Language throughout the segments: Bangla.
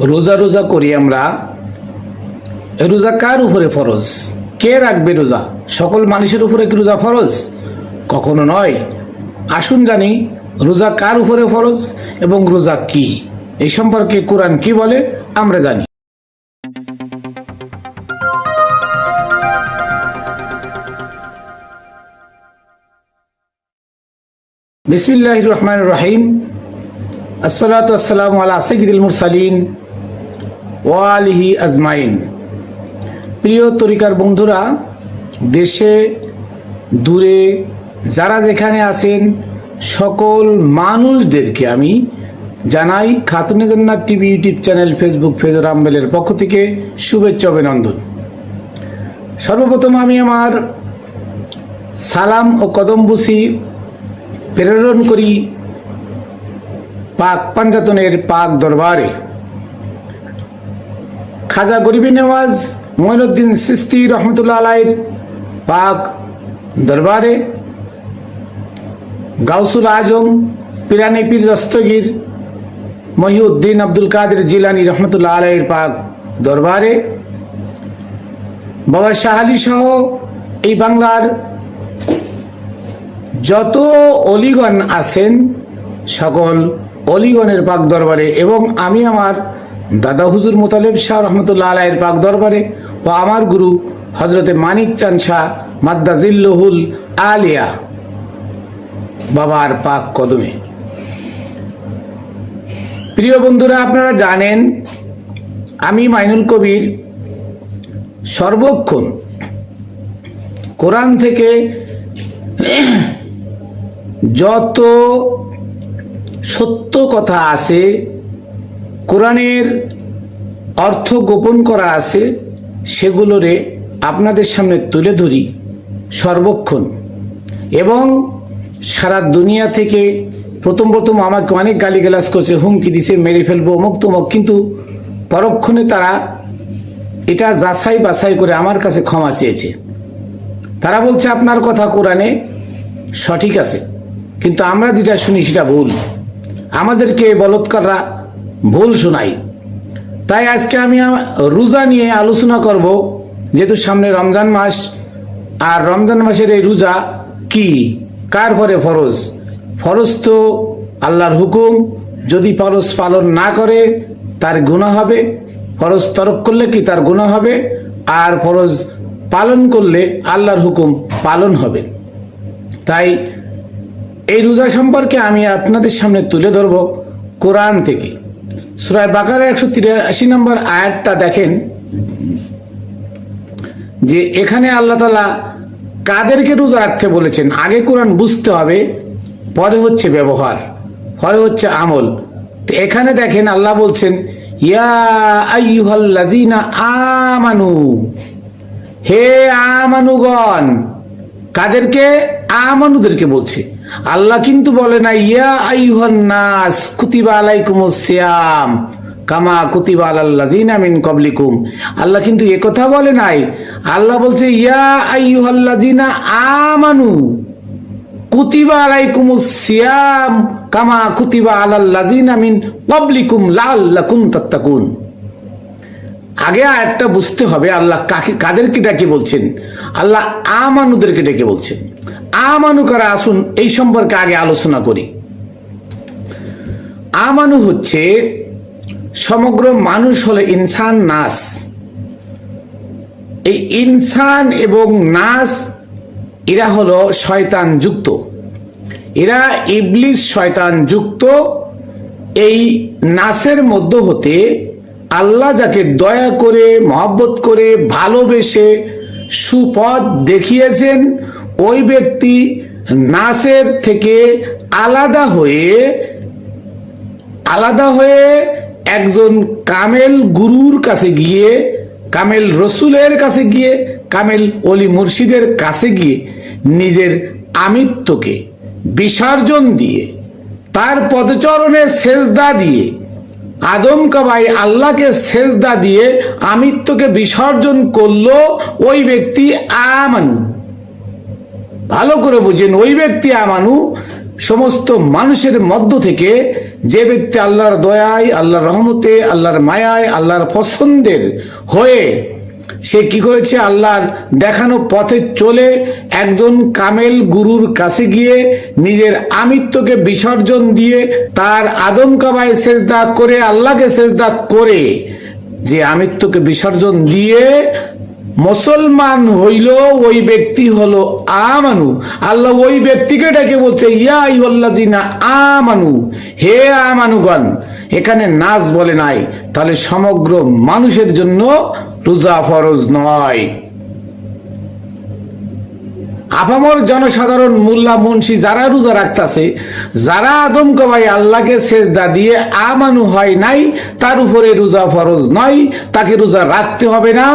রোজা রোজা করি আমরা, রোজা কার উপরে ফরজ? কে রাখবে রোজা? সকল মানুষের উপরে কি রোজা ফরজ? কখনো নয়। আসুন জানি রোজা কার উপরে ফরজ এবং রোজা কি, এই সম্পর্কে কোরআন কি বলে আমরা জানি। বিসমিল্লাহির রহমানির রহিম। আসসালাতু ওয়াসসালামু আলা সাইয়্যিদিল মুরসালিন ওয়া আলিহি আজমাইন। প্রিয় তরিকার বন্ধুরা, দেশে দূরে যারা যেখানে আছেন সকল মানুষদেরকে আমি জানাই Khatune Jannat TV YouTube channel, Facebook page রামবেলের পক্ষ থেকে শুভেচ্ছা অভিনন্দন। সর্বপ্রথম আমি আমার সালাম ও কদমবুসি প্রেরণ করি পাক পাঞ্জাতনের পাক দরবারে খাজা গরিবি নেওয়াজ মঈনুদ্দিন চিশতি রহমতুল্লাহ আলাইহির পাক দরবারে, গাউসুল আজম পিরানি পীর দস্তগীর মহিউদ্দিন আব্দুল কাদের জিলানী রহমতুল্লাহ আলাইহির পাক দরবারে, বাবা শাহ আলী সহ এই বাংলার যত অলিগণ আছেন সকল অলিগণের পাক দরবারে, এবং আমি আমার দাদা হুজুর মোতালেব শাহ রহমতুল্লাহ আলাইহির পাক দরবারে ও আমার গুরু হজরতে মানিক চাঁদ শাহ মাদ্দাজিল্লুহুল আলিয়া বাবার পাক কদমে। প্রিয় বন্ধুরা, আপনারা জানেন আমি মাইনুল কবির সর্বক্ষণ কোরআন থেকে যত সত্য কথা আছে, কোরআনের অর্থ গোপন করা আছে, সেগুলোরে আপনাদের সামনে তুলে ধরি সর্বক্ষণ। এবং সারা দুনিয়া থেকে প্রথম আমাকে অনেক গালিগালাজ করছে, হুমকি দিছে, মেরে ফেলবো অমুক তমুক, কিন্তু পরক্ষণে তারা এটা যাচাই বাছাই করে আমার কাছে ক্ষমা চেয়েছে। তারা বলছে আপনার কথা কোরআনে সঠিক আছে, কিন্তু আমরা যেটা শুনি সেটা ভুল, আমাদেরকে বলৎকাররা ভুল শোনাই। তাই আজকে আমি রোজা নিয়ে আলোচনা করব, যেহেতু সামনে রমজান মাস, আর রমজান মাসের এই রোজা কি, কার পরে ফরজ? ফরজ তো আল্লাহর হুকুম, যদি ফরজ পালন না করে তার গুনাহ হবে, ফরজ তরক করলে কি তার গুনাহ হবে, আর ফরজ পালন করলে আল্লাহর হুকুম পালন হবে। তাই এই রোজা সম্পর্কে আমি আপনাদের সামনে তুলে ধরব কোরআন থেকে। সূরা বাকারার 183 নম্বর আয়াতটা দেখেন, যে এখানে আল্লাহ তাআলা কাদেরকে রোজা রাখতে বলেছেন। আগে কোরআন বুঝতে হবে, পরে হচ্ছে ব্যবহার, পরে হচ্ছে আমল। তো এখানে দেখেন আল্লাহ বলছেন ইয়া আইয়ুহাল্লাযীনা আমানু, হে আমানুগণ। কাদেরকে? আমানুদেরকে বলছে। আল্লাহ কিন্তু বলে না ইয়া আইয়ুহান নাস কুতিবা আলাইকুমুস সিয়াম কামা কুতিবা আলাল্লাযীনা মিন ক্বাবলিকুম। আল্লাহ কিন্তু একথা বলে নাই। আল্লাহ বলছে ইয়া আইয়ুহাল্লাযীনা আমানু কুতিবা আলাইকুমুস সিয়াম কামা কুতিবা আলাল্লাযীনা মিন ক্বাবলিকুম লাআল্লাকুম তাত্তাকুন। আগে আয়াতটা বুঝতে হবে আল্লাহ কাদেরকে ডেকে বলছেন। আল্লাহ আমানুদেরকে ডেকে বলছেন। আমানু কারা, আসুন এই সম্পর্কে আগে আলোচনা করি। আমানু হচ্ছে সমগ্র মানুষ, হলো ইনসান নাস। এই ইনসান এবং নাস এরা হলো শয়তান যুক্ত, এরা ইবলিস শয়তান যুক্ত। এই নাসের মধ্য হতে আল্লাহ যাকে দয়া করে, মহব্বত করে, ভালোবেসে সুপথ দেখিয়েছেন, ওই ব্যক্তি নাসের থেকে আলাদা হয়ে একজন কামেল গুরুর কাছে গিয়ে, কামেল রসুলের কাছে গিয়ে, কামেল অলি মুর্শিদের কাছে গিয়ে নিজের আমিত্বকে বিসর্জন দিয়ে, তার পদচরণে সেজদা দিয়ে, আদম কাবাই আল্লাহকে সেজদা দিয়ে আমিত্বকে বিসর্জন করলো, ওই ব্যক্তি আমানু। ভালো করে বুঝেন, ওই ব্যক্তি আমানু সমস্ত মানুষের মধ্য থেকে যে ব্যক্তি আল্লাহর দয়ায়, আল্লাহর রহমতে, আল্লাহর মায়ায়, আল্লাহর পছন্দের হয়ে সে কি করেছে, আল্লাহর দেখানো পথে চলে একজন কামেল গুরুর কাছে গিয়ে নিজের আমিত্বকে বিসর্জন দিয়ে তার আদম কাবায় সেজদা করে, আল্লাহকে সেজদা করে যে আমিত্বকে বিসর্জন দিয়ে মুসলমান হইল, ওই ব্যক্তি হলো আমানু। আল্লাহ ওই ব্যক্তিকে ডেকে বলছে ইয়া আইয়ুহাল্লাযিনা আমানু, হে আমানুগণ। এখানে নাস বলে নাই, তাহলে সমগ্র মানুষের জন্য রোজা ফরজ নয়। আপামর জনসাধারণ, মোল্লা মুন্সি যারা রোজা রাখতেছে, যারা আদম কবাই আল্লাহকে সেজদা দিয়ে আমানু হয় নাই, তার উপরে রোজা ফরজ নয়, তাকে রোজা রাখতে হবে না।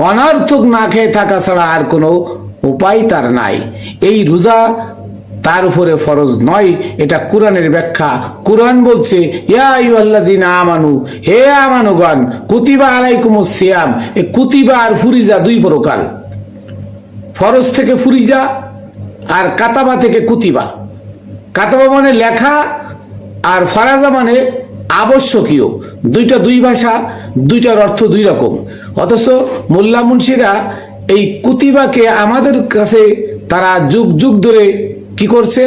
অনর্থক না খেয়ে থাকা ছাড়া আর কোনো উপায় তার নাই। এই রোজা তার উপরে ফরজ নয়, এটা কোরআনের ব্যাখ্যা। কোরআন বলছে ইয়া আইয়ুহাল্লাযিনা আমানু, হে আমানুগণ, কুতিবা আলাইকুমুস সিয়াম। এই কুতিবা আর ফুরিজা দুই প্রকার, ফরজ থেকে ফুরিজা আর কাতাবা থেকে কুতিবা। কাতাবা মানে লেখা আর ফরাজা মানে আবশ্যকীয়। দুইটা দুই ভাষা, দুইটার অর্থ দুই রকম। অথচ মোল্লা মুন্সিরা এই কুতিবাকে আমাদের কাছে তারা যুগ যুগ ধরে কি করছে,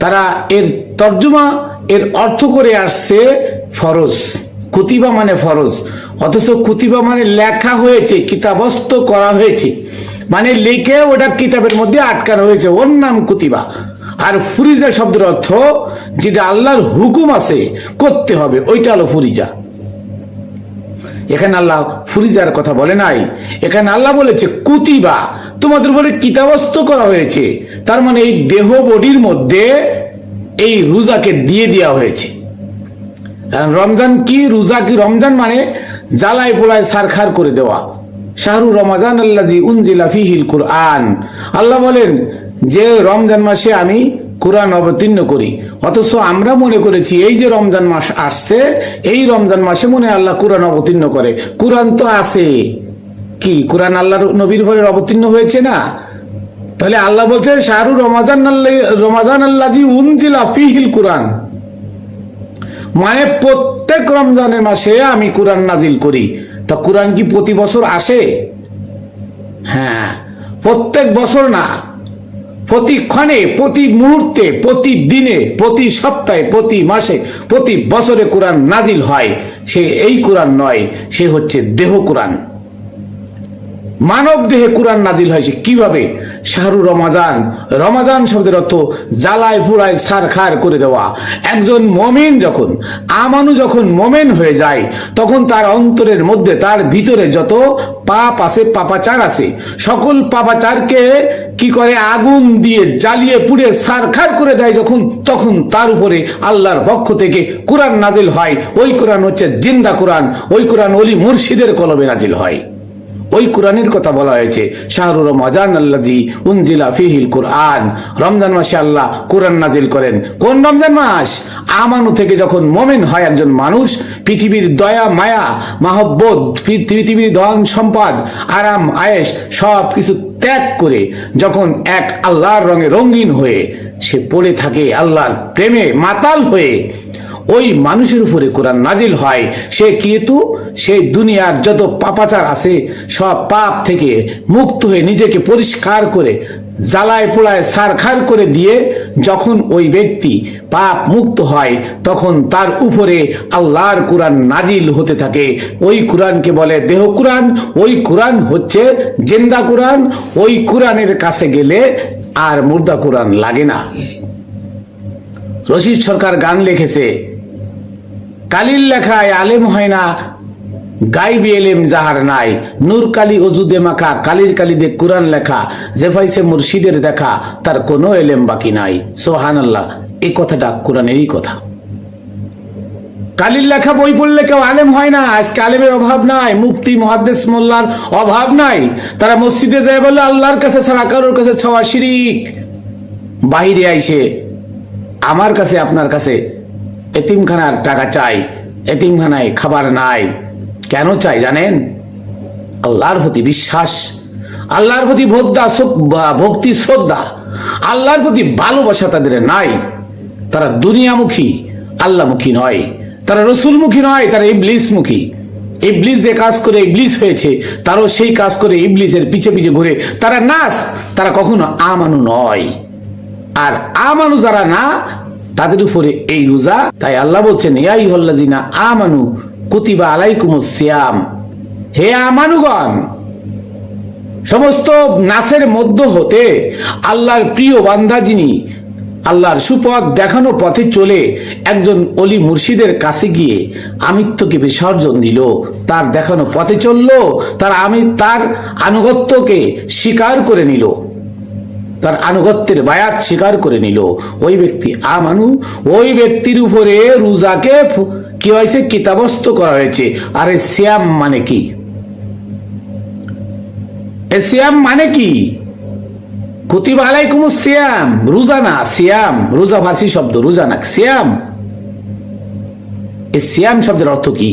তারা এর তর্জমা, এর অর্থ করে আসছে ফরজ। কুতিবা মানে ফরজ, অথচ কুতিবা মানে লেখা হয়েছে, কিতাবস্থ করা হয়েছে, মানে লিখে ওটা কিতাবের মধ্যে আটকানো হয়েছে, ওর নাম কুতিবা। আর ফুরিজা শব্দের অর্থ যেটা আল্লাহর হুকুম আছে করতে হবে, ওইটা হলো ফুরিজা। এখানে আল্লাহ ফুরিজার কথা বলে নাই, এখানে আল্লাহ বলেছে কুতিবা, তোমাদের উপরে কিতাবস্থ করা হয়েছে। তার মানে এই দেহ বডির মধ্যে এই রোজাকে দিয়ে দেওয়া হয়েছে। রমজান কি, রোজা কি? রমজান মানে জ্বালায় পোড়ায় সারখার করে দেওয়া। শাহরু রমাজান আল্লাযী উনজিলা ফীহিল কুরআন। আল্লাহ বলেন যে রমজান মাসে আমি কোরআন অবতীর্ণ করি। অথচ আমরা মনে করেছি এই যে রমজান মাস আসছে, এই রমজান মাসে মনে আল্লাহ কোরআন অবতীর্ণ করে। কোরআন তো আছে, কি কোরআন আল্লাহর নবীর ঘরে অবতীর্ণ হয়েছে না? তাহলে আল্লাহ বলছে শাহরু রমাজান আল্লাযী উনজিলা ফীহিল কুরআন, মানে প্রত্যেক রমজানের মাসে আমি কোরআন নাজিল করি। তা কোরআন কি প্রতি বছর আসে? হ্যাঁ, প্রত্যেক বছর না, প্রতিক্ষণে, প্রতি মুহূর্তে, প্রতি দিনে, প্রতি সপ্তাহে, প্রতি মাসে, প্রতি বছরে কোরআন নাজিল হয়। সে এই কোরআন নয়, সে হচ্ছে দেহ কোরআন। মানব দেহে কোরআন নাজিল হয়। সে কিভাবে? শাহরু রমাজান, রমাজান শব্দের অর্থ জ্বালায় পুড়ায় সারখার করে দেওয়া। একজন মোমেন যখন, আমানু যখন মোমেন হয়ে যায়, তখন তার অন্তরের মধ্যে, তার ভিতরে যত পাপ আছে, পাপাচার আছে, সকল পাপাচারকে কি করে, আগুন দিয়ে জ্বালিয়ে পুড়ে সারখার করে দেয় যখন, তখন তার উপরে আল্লাহর পক্ষ থেকে কোরআন নাজিল হয়। ওই কোরআন হচ্ছে জিন্দা কোরআন, ওই কোরআন ওলি মুর্শিদের কলমে নাজিল হয়। ওই কোরআনের কথা বলা হয়েছে শাহরু রমাজান আল্লাযী উনজিলা ফীহিল কুরআন। রমজান মাসে আল্লাহ কোরআন নাজিল করেন। কোন রমজান মাস? আমানু থেকে যখন মোমেন হয় একজন মানুষ, পৃথিবীর দয়া মায়া মাহব্বত, পৃথিবীর ধন সম্পদ, আরাম আয়েশ সব কিছু ত্যাগ করে যখন এক আল্লাহর রঙে রঙিন হয়ে সে পড়ে থাকে, আল্লাহর প্রেমে মাতাল হয়ে, ওই মানুষের উপরে কোরআন নাজিল হয়। সে কিন্তু সেই দুনিয়ার যত পাপাচার আছে সব পাপ থেকে মুক্ত হয়ে নিজেকে পরিষ্কার করে জ্বালায় পোড়ায় সারখার করে দিয়ে যখন ওই ব্যক্তি পাপ মুক্ত হয়, তখন তার উপরে আল্লাহর কোরআন নাজিল হতে থাকে। ওই কোরআনকে বলে দেহ কোরআন। ওই কোরআন হচ্ছে জিন্দা কোরআন। ওই কোরআনের কাছে গেলে আর মুর্দা কোরআন লাগে না। রশিদ সরকার গান লিখেছে, কালির লেখায় আলেম হয় না, গাইবি এলেম যাহার নাই, নূর কালি অজুদে মাখা, কালির কালিদে কোরআন লেখা, যে পাইছে মুর্শিদের দেখা, তার কোনো এলেম বাকি নাই। সুবহানাল্লাহ, এই কথাটা কোরআনেরই কথা। কালির লেখা বই পড়লে কেউ আলেম হয় না। আজকে আলেমের অভাব নাই, মুফতি মুহাদ্দিস মোল্লার অভাব নাই। তারা মসজিদে যায় বলে আল্লাহর কাছে ছাড়া কারোর কাছে ছাওয়া শিরিক। বাহিরে আইসে আমার কাছে, আপনার কাছে এতিমখানার টাকা চাই, এতিমখানায় খাবার নাই। কেন চাই জানেন? আল্লাহর প্রতি বিশ্বাস, আল্লাহর প্রতি ভক্তি শ্রদ্ধা, আল্লাহর প্রতি ভালোবাসা তাদের নাই। তারা দুনিয়ামুখী, আল্লাহমুখী নয়, তারা রসুলমুখী নয়, তারা ইবলিসমুখী। ইবলিস যে কাজ করে ইবলিস হয়েছে, তারাও সেই কাজ করে ইবলিসের পিছে পিছে ঘুরে। তারা নাস, তারা কখনো আমানু নয়। আর আমানু যারা না, তাদের উপরে এই রোজা। তাই আল্লাহ বলছেন, ইয়া আইয়ুহাল্লাযিনা আমানু কুতিবা আলাইকুমুস সিয়াম, হে আমানুগণ, সমস্ত নাসের মধ্য হতে আল্লাহর প্রিয় বান্দা যিনি আল্লাহর সুপথ দেখানো পথে চলে একজন অলি মুর্শিদের কাছে গিয়ে আমিত্বকে বিসর্জন দিল, তার দেখানো পথে চলল, তার আনুগত্যকে স্বীকার করে নিল, তার আনুগত্যের বায়াত স্বীকার করে নিল, ওই ব্যক্তি আমানু, ওই ব্যক্তির উপরে রোজাকে কি হয়েছে? কিতাবস্থ করা হয়েছে। আরে সিয়াম মানে কি? সিয়াম মানে কি? কুতিবা আলাইকুমুস সিয়াম, রোজা না, সিয়াম। রোজা ফার্সি শব্দ, রোজা না, সিয়াম। এই সিয়াম শব্দের অর্থ কি?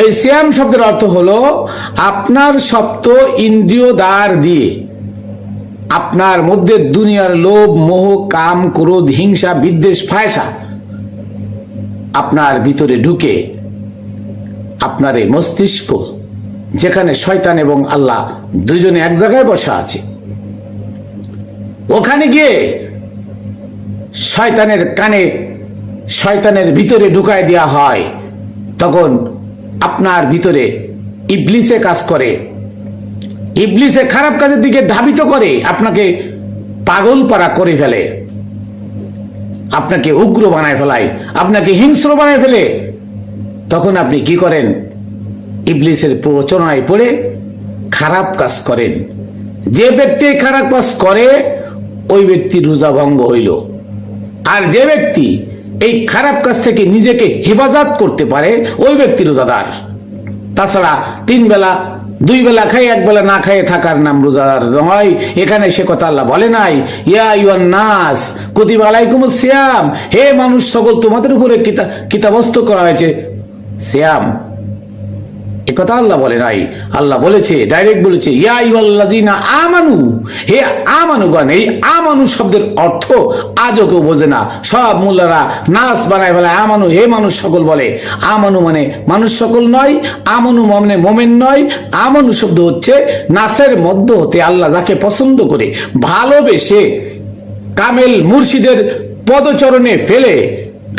এই সিয়াম শব্দের অর্থ হলো আপনার সপ্ত ইন্দ্রিয় দ্বার দিয়ে আপনার মধ্যে দুনিয়ার লোভ, মোহ, কাম, ক্রোধ, হিংসা, বিদ্বেষ, ফায়সা আপনার ভিতরে ঢুকে আপনার এই মস্তিষ্ক, যেখানে শয়তান এবং আল্লাহ দুইজনে এক জায়গায় বসা আছে, ওখানে গিয়ে শয়তানের কানে, শয়তানের ভিতরে ঢুকায় দেওয়া হয়। তখন আপনার ভিতরে ইবলিসে কাজ করে, ইবলিসে খারাপ কাজের দিকে ধাবিত করে, আপনাকে পাগল পারা করে ফেলে, আপনাকে উগ্র বানায় ফেলায়, আপনাকে হিংস্র বানায় ফেলে। তখন আপনি কি করেন? ইবলিসের প্ররোচনায় পড়ে খারাপ কাজ করেন। যে ব্যক্তি খারাপ কাজ করে ওই ব্যক্তির রোজা ভঙ্গ হইল। আর যে ব্যক্তি এই খারাপ কাজ থেকে নিজেকে হেফাজত করতে পারে ওই ব্যক্তি রোজাদার। তাছাড়া 3 বেলা 2 বেলা খাই 1 বেলা না খাইয়ে থাকার নাম রোজাদার নয়। এখানে সে কথা আল্লাহ বলে নাই, ইয়া আইয়ুহান নাস কুতিবা আলাইকুমুস সিয়াম, হে মানুষ সকল, তোমাদের উপরে কিতাবস্থ করা হয়েছে সিয়াম। এ কথা আল্লাহ বলে নাই। আল্লাহ বলেছে, ডাইরেক্ট বলেছে, ইয়া আইয়ুহাল্লাযিনা আমানু, হে আমানুগণ। এই আমানু শব্দের অর্থ আজও কেউ বোঝে না। সব মোল্লারা নাস বানায় ফেলে আমানু, হে মানুষ সকল বলে। আমানু মানে মানুষ সকল নয়, আমানু মানে মোমেন নয়। আমানু শব্দ হচ্ছে নাসের মধ্য হতে আল্লাহ যাকে পছন্দ করে, ভালোবেসে, কামেল মুর্শিদের পদচরণে ফেলে,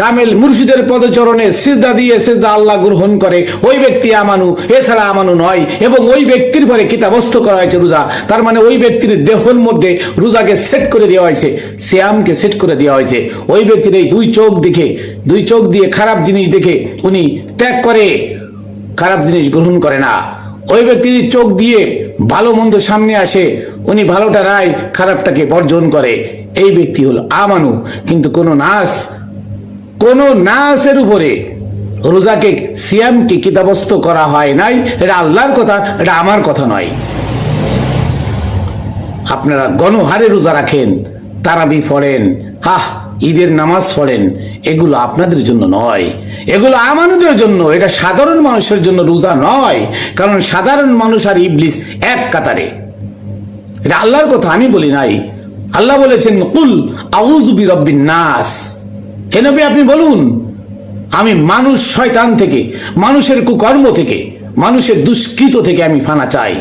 কামেল মুর্শিদের পদচরণে সিজদা দিয়ে সিজদা আল্লাহ গ্রহণ করে, ওই ব্যক্তি আমানু, এছাড়া আমানু নয়। এবং ওই ব্যক্তির পরে কিতাবস্থ করা হয়েছে রোজা। তার মানে ওই ব্যক্তির দেহের মধ্যে রোজাকে সেট করে দেওয়া হয়েছে, সিয়ামকে সেট করে দেওয়া হয়েছে। ওই ব্যক্তির এই 2 চোখ দেখে, 2 চোখ দিয়ে খারাপ জিনিস দেখে উনি ত্যাগ করে, খারাপ জিনিস গ্রহণ করে না। ওই ব্যক্তির চোখ দিয়ে ভালো মন্দ সামনে আসে, উনি ভালোটা রায়, খারাপটাকে বর্জন করে। এই ব্যক্তি হলো আমানু। কিন্তু কোন নাসের উপরে রোজাকে, সিয়ামকে কিতাবস্থ করা হয় নাই। এটা আল্লাহর কথা, এটা আমার কথা নয়। আপনারা গণহারে রোজা রাখেন, তারাবি পড়েন, ঈদের নামাজ পড়েন, এগুলো আপনাদের জন্য নয়, এগুলো আমানুদের জন্য। এটা সাধারণ মানুষের জন্য রোজা নয়, কারণ সাধারণ মানুষ আর ইবলিস এক কাতারে। এটা আল্লাহর কথা, আমি বলি নাই। আল্লাহ বলেছেন, কুল আউযু বিরাব্বিন নাস, হে নবী আপনি বলুন, আমি মানুষ শয়তান থেকে, মানুষের কুকর্ম থেকে, মানুষের দুষ্কৃত থেকে আমি ফানা চাই।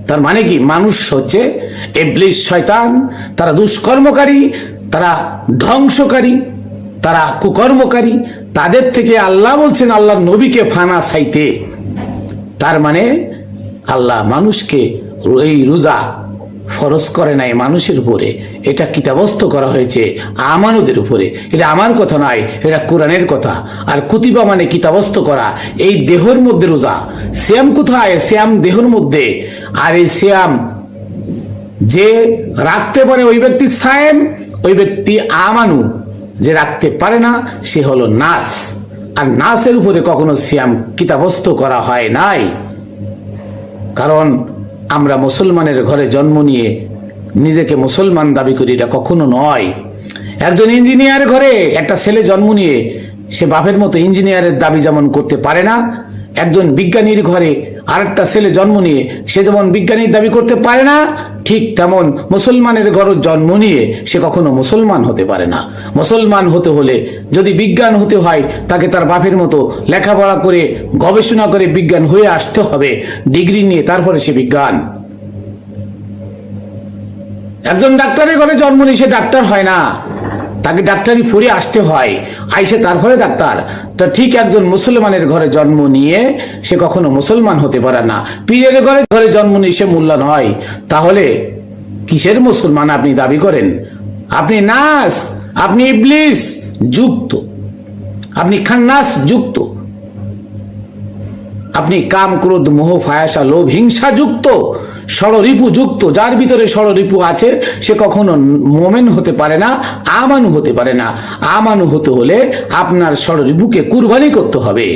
তার মানে কি? মানুষ হচ্ছে ইবলিস, শয়তান, তারা দুষ্কর্মকারী, তারা ধ্বংসকারী, তারা কুকর্মকারী। তাদের থেকে আল্লাহ বলছেন আল্লাহর নবীকে ফানা চাইতে। তার মানে আল্লাহ মানুষকে এই রোজা ফরজ করে নাই মানুষের উপরে, এটা কিতাবস্থ করা হয়েছে আমানুদের উপরে। এটা আমার কথা নয়, এটা কোরআনের কথা। আর কুতিবা মানে কিতাবস্থ করা। এই দেহের মধ্যে রোজা। সিয়াম কোথায়? সিয়াম দেহের মধ্যে। আর এই সিয়াম যে রাখতে পারে ওই ব্যক্তি সায়েম, ওই ব্যক্তি আমানু। যে রাখতে পারে না সে হলো নাস। আর নাসের উপরে কখনো সিয়াম কিতাবস্থ করা হয় নাই। কারণ আমরা মুসলমানের ঘরে জন্ম নিয়ে নিজেকে মুসলমান দাবি করি, এটা কখনো নয়। একজন ইঞ্জিনিয়ার ঘরে একটা ছেলে জন্ম নিয়ে সে বাপের মতো ইঞ্জিনিয়ারের দাবি যেমন করতে পারে না, একজন বিজ্ঞানীর ঘরে আরেকটা ছেলে জন্ম নিয়ে সে যেমন বিজ্ঞানীর দাবি করতে পারে না, ঠিক তেমন মুসলমানের ঘরে জন্ম নিয়ে সে কখনো মুসলমান হতে পারে না। মুসলমান হতে হলে যদি বিজ্ঞান হতে হয়, তাকে তার বাপের মতো লেখাপড়া করে গবেষণা করে বিজ্ঞান হয়ে আসতে হবে, ডিগ্রি নিয়ে, তারপরে সে বিজ্ঞান। একজন ডাক্তারের ঘরে জন্ম নিয়ে সে ডাক্তার হয় না, তাকে ডাক্তারি পড়ে আসতে হয়, আইসে তারপরে ডাক্তার। তো ঠিক একজন মুসলমানের ঘরে জন্ম নিয়ে সে কখনো মুসলমান হতে পারে না। পীরের ঘরে জন্ম নিয়ে সে মোল্লা নয়। তাহলে কিসের মুসলমান আপনি দাবি করেন? আপনি নাস, আপনি ইবলিস যুক্ত, আপনি খান্নাস যুক্ত, আপনি কাম, ক্রোধ, মোহ, ফায়াসা, লোভ, হিংসা যুক্ত, ষড়রিপু যুক্ত। যার ভিতরে ষড়রিপু আছে সে কখনো মোমেন হতে পারে না, আমানু হতে পারে না। আমানু হতে হলে আপনার ষড়রিপুকে কুরবানি করতে হবে।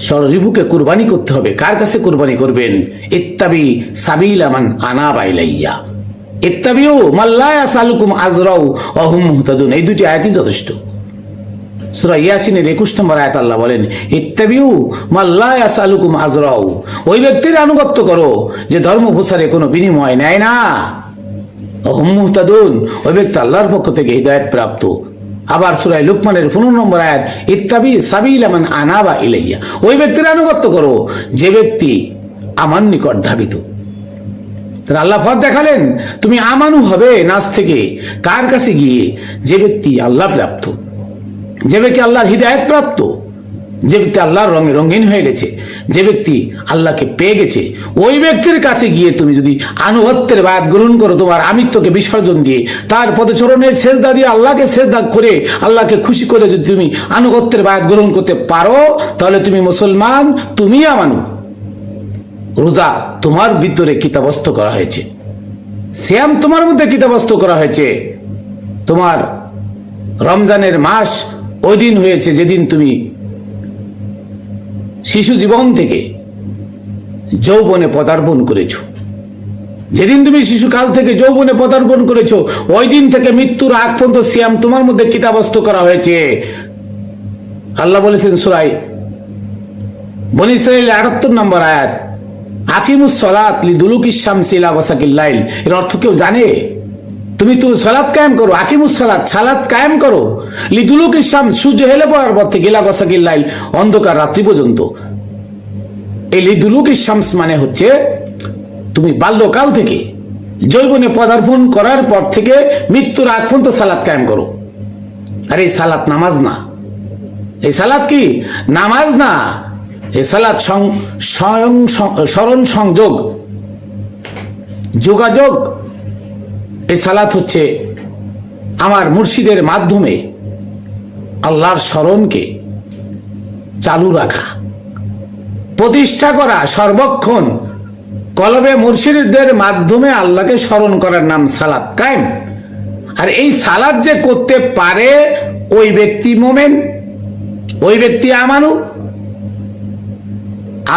ষড়রিপুকে কুরবানি করতে হবে। কার কাছে কুরবানি করবেন? ইত্তাবি সাবিলা মান আনাবা ইলাইয়া, ইত্তাবিউ মান লা ইয়াসালুকুম আজরাউ ওয়া হুম মুহতাদুন। এই দুটি আয়াতই যথেষ্ট। সূরা ইয়াসিনের 21 নম্বর আয়াত আল্লাহ বলেন, ইত্তাবিউ মান লা ইয়াসালুকুম আজরাউ, ওই ব্যক্তির আনুগত্য করো যে ধর্ম প্রচারে কোনো বিনিময় নেয় না। ওয়া হুম মুহতাদুন, ওই ব্যক্তি আল্লাহর পক্ষ থেকে হিদায়াত প্রাপ্ত। আবার সূরা লুকমানের 15 নম্বর আয়াত, ইত্তাবি সাবিলা মান আনাবা ইলাইয়া, ওই ব্যক্তির আনুগত্য করো যে ব্যক্তি আমার নিকট ধাবিত। আল্লাহ পথ দেখালেন, তুমি আমানু হবে নাস থেকে। কার কাছে গিয়ে? যে ব্যক্তি আল্লাহ প্রাপ্ত, যে ব্যক্তি আল্লাহর হিদায়াত প্রাপ্ত, যে ব্যক্তি আল্লাহর রঙে রঙিন হয়ে গেছে, যে ব্যক্তি আল্লাহকে পেয়ে গেছে, ওই ব্যক্তির কাছে গিয়ে তুমি যদি আনুগত্যের বায়াত গ্রহণ করো, তোমার আমিত্বকে বিসর্জন দিয়ে, তার পদচরণে সেজদা দিয়ে, আল্লাহকে সেজদা করে, আল্লাহকে খুশি করে যদি তুমি আনুগত্যের বায়াত গ্রহণ করতে পারো, তাহলে তুমি মুসলমান, তুমি আমানু। রোজা তোমার ভিতরে কিতাবস্থ করা হয়েছে, সিয়াম তোমার মধ্যে কিতাবস্থ করা হয়েছে। তোমার রমজানের মাস ওই দিন হয়েছে যেদিন তুমি শিশু জীবন থেকে যৌবনে পদার্পণ করেছো। যেদিন তুমি শিশুকাল থেকে যৌবনে পদার্পণ করেছো, ওই দিন থেকে মৃত্যুর আগ পর্যন্ত সিয়াম তোমার মধ্যে কিতাবস্থ করা হয়েছে। আল্লাহ বলেছেন সূরা বনী ইসরাঈল 78 নম্বর আয়াত, আকিমুস সালাত লিদুলুকিশ শামসি ইলা গাসাকিল লাইল। এর অর্থ কেউ জানে? তুমি সালাত কায়েম করো, আকিমুস সালাত, সালাত কায়েম করো, লিদুলুকিশ শামস, সূর্য হেলে পড়ার পর থেকে, ইলা গাসাকিল লাইল, অন্ধকার রাত্রি পর্যন্ত। এই লিদুলুকিশ শামস মানে হচ্ছে তুমি বাল্যকাল থেকে যৌবনে পদার্পণ করার পর থেকে মৃত্যুর আগ পর্যন্ত সালাত কায়েম করো। আর এই সালাত নামাজ না। এই সালাত কি? নামাজ না। এই সালাত স্মরণ সংযোগ, যোগাযোগ। এই সালাত হচ্ছে আমার মুর্শিদের মাধ্যমে আল্লাহর স্মরণকে চালু রাখা, প্রতিষ্ঠা করা, সর্বক্ষণ কলবে মুর্শিদদের মাধ্যমে আল্লাহকে স্মরণ করার নাম সালাত কায়েম। আর এই সালাত যে করতে পারে, ওই ব্যক্তি মোমেন, ওই ব্যক্তি আমানু।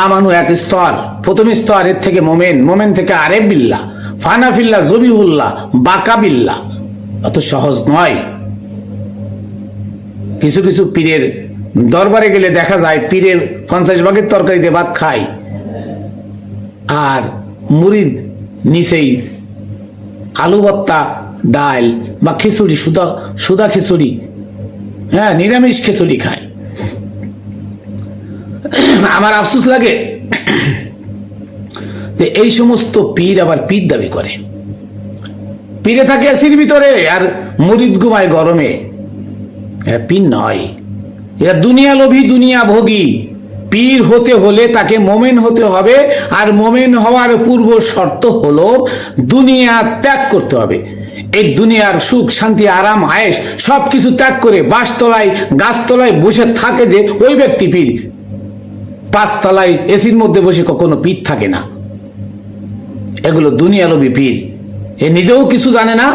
আমানু এক স্তর, প্রথম স্তর, এর থেকে মোমেন, মোমেন থেকে আরেফ বিল্লাহ, ফানাফিল্লাহ, জবিহুল্লাহ, বাকা বিল্লাহ। অত সহজ নয়। কিছু কিছু পীরের দরবারে গেলে দেখা যায় পীরের 50 ভাগের তরকারিতে ভাত খায়, আর মুরিদ নিচেই আলু ভর্তা, ডাল বা খিচুড়ি, সুদা খিচুড়ি, হ্যাঁ, নিরামিষ খিচুড়ি খায়। আমার আফসোস লাগে যে এই সমস্ত পীর আবার পীর দাবি করে। পীরে থাকে এসির ভিতরে আর মুরিদ ঘুমায় গরমে। এরা পীর নয়, এরা দুনিয়া লোভী, দুনিয়া ভোগী। পীর হতে হলে তাকে মোমেন হতে হবে, আর মোমেন হওয়ার পূর্ব শর্ত হলো দুনিয়া ত্যাগ করতে হবে। এই দুনিয়ার সুখ, শান্তি, আরাম, আয়েশ সবকিছু ত্যাগ করে বাসতলায়, গাছতলায় বসে থাকে যে ওই ব্যক্তি পীর। 5 তলায় এসির মধ্যে বসে কখনো পীর থাকে না। এগুলো দুনিয়ালোভী পীর। এ নিজেও কিছু জানে না,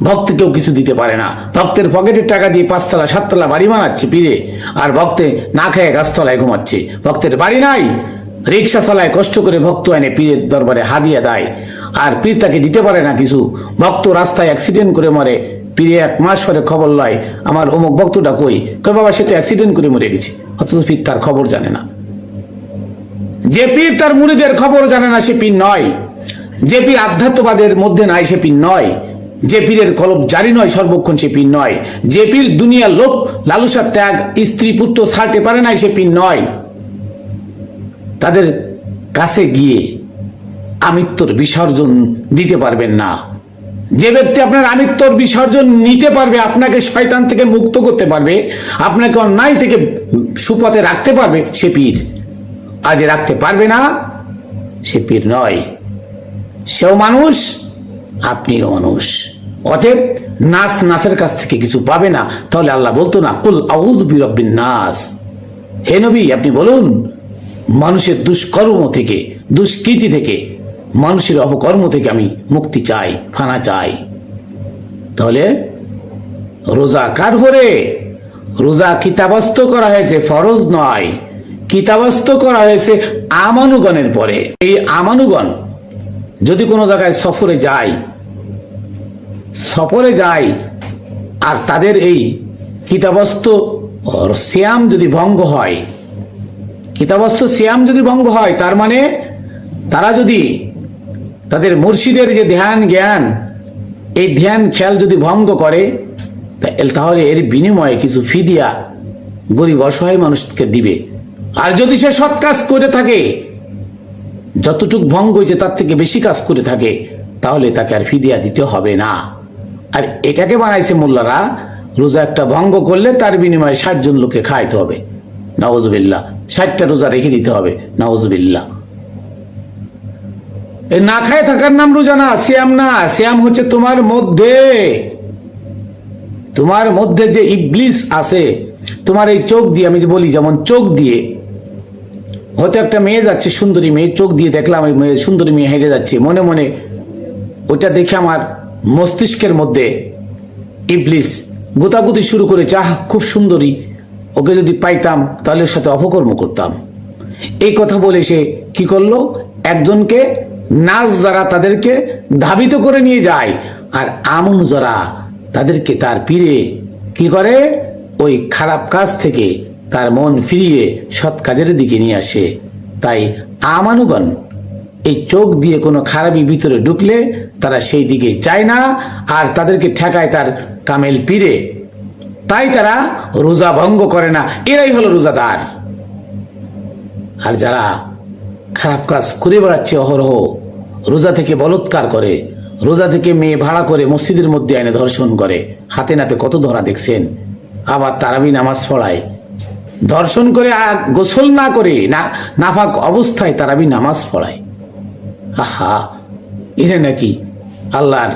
ভক্তকেও কিছু দিতে পারে না। ভক্তের পকেটের টাকা দিয়ে 5 তলা 7 তলা বাড়ি বানাচ্ছে পীরে, আর ভক্তে না খেয়ে গাছতলায় ঘুমাচ্ছে। ভক্তের বাড়ি নাই, রিক্সা চালায়, কষ্ট করে ভক্ত এনে পীরের দরবারে হাদিয়া দেয়, আর পীর তাকে দিতে পারে না কিছু। ভক্ত রাস্তায় অ্যাক্সিডেন্ট করে মরে, পীরে 1 মাস পরে খবর লয় আমার অমুক ভক্তটা কই, কই বাবা সে তো অ্যাক্সিডেন্ট করে মরে গেছে। অথচ পীর তার খবর জানে না। যে পীর তার মুরিদের খবর জানে না সে পীর নয়। যে পীর আধ্যাত্মবাদের মধ্যে নাই সে পীর নয়। যে পীরের কলব জারি নয় সর্বক্ষণ সে পীর নয়। যে পীর দুনিয়ার লোক লালসা ত্যাগ স্ত্রী পুত্র ছাড়তে পারে নাই সে পীর নয়। তাদের কাছে গিয়ে আমিত্বর বিসর্জন দিতে পারবেন না। যে ব্যক্তি আপনার আমিত্বর বিসর্জন নিতে পারবে, আপনাকে শয়তান থেকে মুক্ত করতে পারবে, আপনাকে অন্যায় থেকে সুপথে রাখতে পারবে, সে পীর। আজ রাখতে পারবে না, সে পীর নয়। সেও মানুষ, আপনিও মানুষ। অতএব নাসের কাছ থেকে কিছু পাবে না। তাহলে আল্লাহ বলতো না কুল আউযু বিরাব্বিন নাস, হে নবী আপনি বলুন মানুষের দুষ্কর্ম থেকে, দুষ্কৃতি থেকে, মানুষের অপকর্ম থেকে আমি মুক্তি চাই, ফানা চাই। তাহলে রোজা কার ভরে? রোজা কিতাবস্থ করা হয়েছে, ফরজ নয়। কিতাবস্থ করা হয়েছে আমানুগণের পরে। এই আমানুগণ যদি কোনো জায়গায় সফরে যায় আর তাদের এই কিতাবস্থ সিয়াম যদি ভঙ্গ হয়, কিতাবস্থ সিয়াম যদি ভঙ্গ হয়, তার মানে তারা যদি তাদের মুর্শিদের যে ধ্যান জ্ঞান, এই ধ্যান খেয়াল যদি ভঙ্গ করে, তাহলে এর বিনিময়ে কিছু ফিদিয়া গরিব অসহায় মানুষকে দিবে। আর যদি সে সৎ কাজ করে থাকে, যতটুক ভঙ্গ হয়েছে তার থেকে বেশি কাজ করে থাকে, তাহলে তাকে আর ফিদিয়া দিতে হবে না। আর এটাকে বানাইছে মোল্লারা, রোজা একটা ভঙ্গ করলে তার বিনিময়ে 60 জন লোককে খাইতে হবে, নাউজুবিল্লাহ। 60টা রোজা রেখে দিতে হবে, নাউজুবিল্লাহ। এই না খায় থাকার নাম রোজা না, সিয়াম না। সিয়াম হচ্ছে তোমার মধ্যে যে ইবলিস আছে, তোমার এই চোখ দিয়ে, আমি যে বলি যেমন চোখ দিয়ে, হয়তো একটা মেয়ে যাচ্ছে, সুন্দরী মেয়ে, চোখ দিয়ে দেখলাম ওই মেয়ে, সুন্দরী মেয়ে হেঁটে যাচ্ছে, মনে মনে ওইটা দেখে আমার মস্তিষ্কের মধ্যে ইবলিস গোতাগুতি শুরু করে, চাহ খুব সুন্দরী, ওকে যদি পাইতাম তাহলে ওর সাথে অপকর্ম করতাম। এই কথা বলে সে কি করলো, একজনকে নাচ যারা তাদেরকে ধাবিত করে নিয়ে যায়, আর আমন যারা তাদেরকে তার পীরে কি করে, ওই খারাপ কাজ থেকে তার মন ফিরিয়ে সৎ কাজের দিকে নিয়ে আসে। তাই আমানুগণ এই চোখ দিয়ে কোনো খারাপি ভিতরে ঢুকলে তারা সেই দিকে চায় না, আর তাদেরকে ঠেকায় তার কামেল পীরে। তাই তারা রোজা ভঙ্গ করে না, এরাই হলো রোজাদার। আর যারা খারাপ কাজ করে বেড়াচ্ছে অহরহ, রোজা থেকে বলৎকার করে, রোজা থেকে মেয়ে ভাড়া করে মসজিদের মধ্যে এনে ধর্ষণ করে, হাতে নাতে কত ধরা দেখছেন। আবার তারাবি নামাজ পড়ায়, ধর্ষণ করে গোসল না করে নাপাক অবস্থায় তারাবি নামাজ পড়ায়। আহা, এরা নাকি আল্লাহর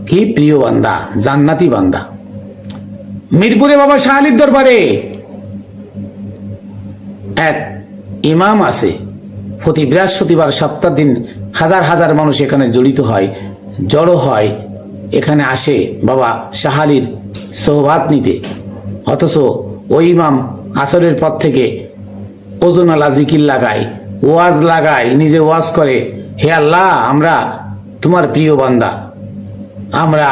কি প্রিয় বান্দা, জান্নাতি বান্দা। মিরপুরে বাবা শাহ আলীর দরবারে এক ইমাম আছে, প্রতি বৃহস্পতিবার সপ্তাহ দিন হাজার হাজার মানুষ এখানে জড়িত হয়, জড়ো হয়, এখানে আসে বাবা শাহ আলীর সোহবাত নিতে। অথচ ওই ইমাম আসরের পর থেকে ওজনওয়ালা জিকির লাগায়, ওয়াজ লাগায়, নিজে ওয়াজ করে, হে আল্লাহ আমরা তোমার প্রিয় বান্দা, আমরা